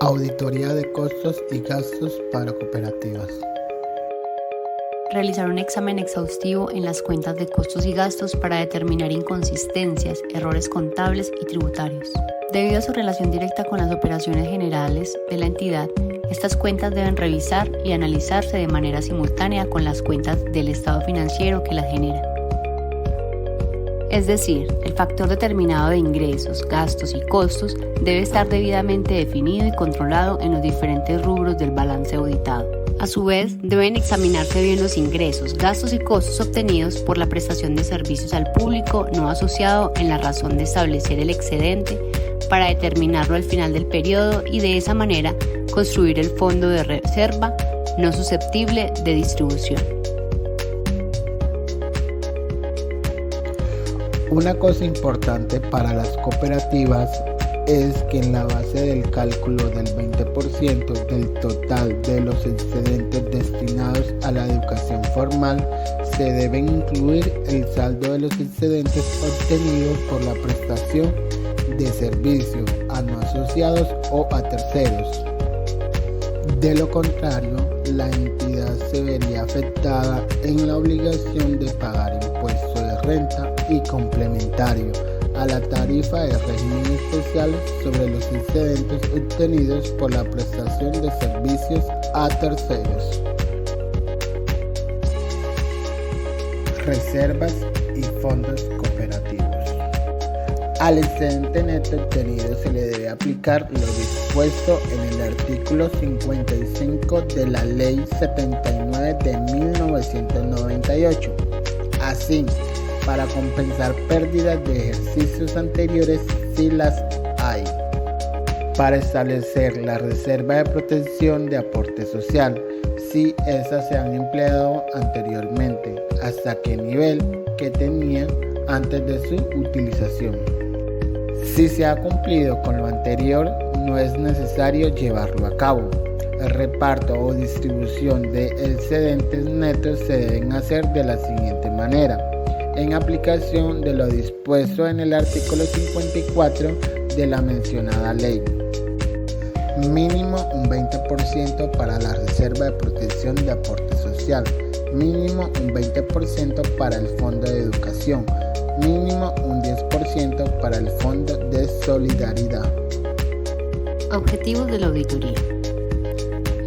Auditoría de costos y gastos para cooperativas. Realizar un examen exhaustivo en las cuentas de costos y gastos para determinar inconsistencias, errores contables y tributarios. Debido a su relación directa con las operaciones generales de la entidad, estas cuentas deben revisar y analizarse de manera simultánea con las cuentas del estado financiero que las genera. Es decir, el factor determinado de ingresos, gastos y costos debe estar debidamente definido y controlado en los diferentes rubros del balance auditado. A su vez, deben examinarse bien los ingresos, gastos y costos obtenidos por la prestación de servicios al público no asociado en la razón de establecer el excedente para determinarlo al final del periodo y de esa manera construir el fondo de reserva no susceptible de distribución. Una cosa importante para las cooperativas es que en la base del cálculo del 20% del total de los excedentes destinados a la educación formal se deben incluir el saldo de los excedentes obtenidos por la prestación de servicios a no asociados o a terceros. De lo contrario, la entidad se vería afectada en la obligación de pagar impuesto de renta y complementario a la tarifa de régimen especial sobre los excedentes obtenidos por la prestación de servicios a terceros. Reservas y fondos cooperativos. Al excedente neto obtenido se le debe aplicar lo dispuesto en el artículo 55 de la Ley 79 de 1998. Así, para compensar pérdidas de ejercicios anteriores si las hay. Para establecer la reserva de protección de aporte social si esas se han empleado anteriormente, hasta qué nivel que tenían antes de su utilización. Si se ha cumplido con lo anterior, no es necesario llevarlo a cabo. El reparto o distribución de excedentes netos se deben hacer de la siguiente manera, en aplicación de lo dispuesto en el artículo 54 de la mencionada ley. Mínimo un 20% para la reserva de protección de aporte social, mínimo un 20% para el fondo de educación, mínimo un 10% para el fondo de solidaridad. Objetivos de la auditoría.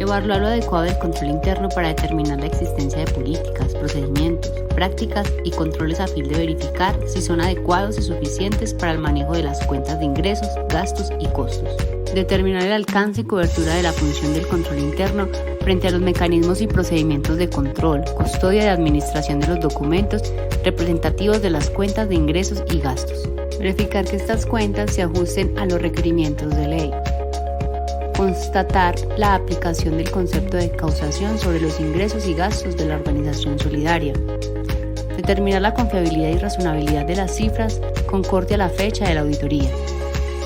Evaluar lo adecuado del control interno para determinar la existencia de políticas, procedimientos, prácticas y controles a fin de verificar si son adecuados y suficientes para el manejo de las cuentas de ingresos, gastos y costos. Determinar el alcance y cobertura de la función del control interno frente a los mecanismos y procedimientos de control, custodia y administración de los documentos representativos de las cuentas de ingresos y gastos. Verificar que estas cuentas se ajusten a los requerimientos de ley. Constatar la aplicación del concepto de causación sobre los ingresos y gastos de la organización solidaria. Determinar la confiabilidad y razonabilidad de las cifras concorde a la fecha de la auditoría.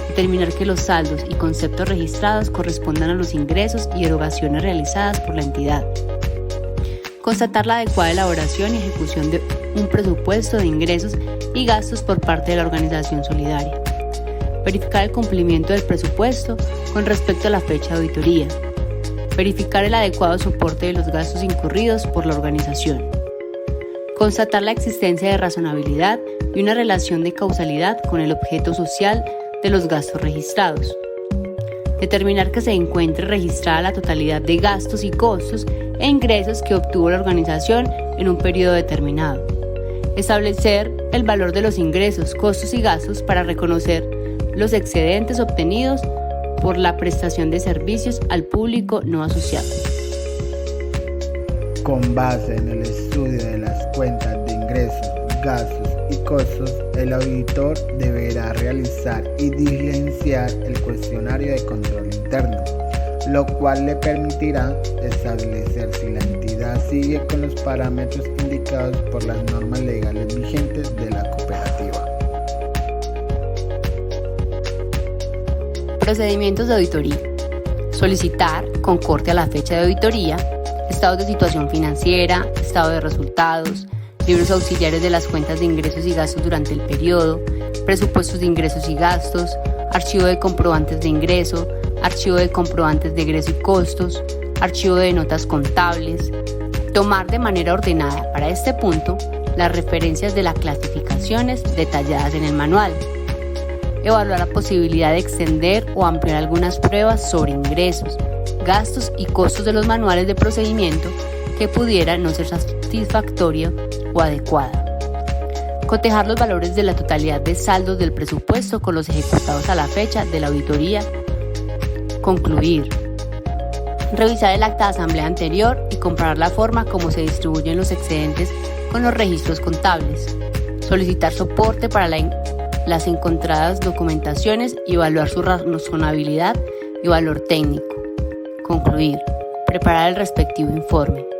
Determinar que los saldos y conceptos registrados correspondan a los ingresos y erogaciones realizadas por la entidad. Constatar la adecuada elaboración y ejecución de un presupuesto de ingresos y gastos por parte de la organización solidaria. Verificar el cumplimiento del presupuesto con respecto a la fecha de auditoría. Verificar el adecuado soporte de los gastos incurridos por la organización. Constatar la existencia de razonabilidad y una relación de causalidad con el objeto social de los gastos registrados. Determinar que se encuentre registrada la totalidad de gastos y costos e ingresos que obtuvo la organización en un periodo determinado. Establecer el valor de los ingresos, costos y gastos para reconocer los excedentes obtenidos por la prestación de servicios al público no asociado. Con base en el estudio de las cuentas de ingresos, gastos y costos, el auditor deberá realizar y diligenciar el cuestionario de control interno, lo cual le permitirá establecer si la entidad sigue con los parámetros indicados por las normas legales vigentes de la cooperativa. Procedimientos de auditoría. Solicitar, concorde a la fecha de auditoría, estados de situación financiera, estado de resultados, libros auxiliares de las cuentas de ingresos y gastos durante el periodo, presupuestos de ingresos y gastos, archivo de comprobantes de ingreso, archivo de comprobantes de egreso y costos, archivo de notas contables, tomar de manera ordenada para este punto las referencias de las clasificaciones detalladas en el manual, evaluar la posibilidad de extender o ampliar algunas pruebas sobre ingresos, gastos y costos de los manuales de procedimiento que pudiera no ser satisfactoria o adecuada. Cotejar los valores de la totalidad de saldos del presupuesto con los ejecutados a la fecha de la auditoría. Concluir. Revisar el acta de asamblea anterior y comparar la forma como se distribuyen los excedentes con los registros contables. Solicitar soporte para las encontradas documentaciones y evaluar su razonabilidad y valor técnico. Concluir. Preparar el respectivo informe.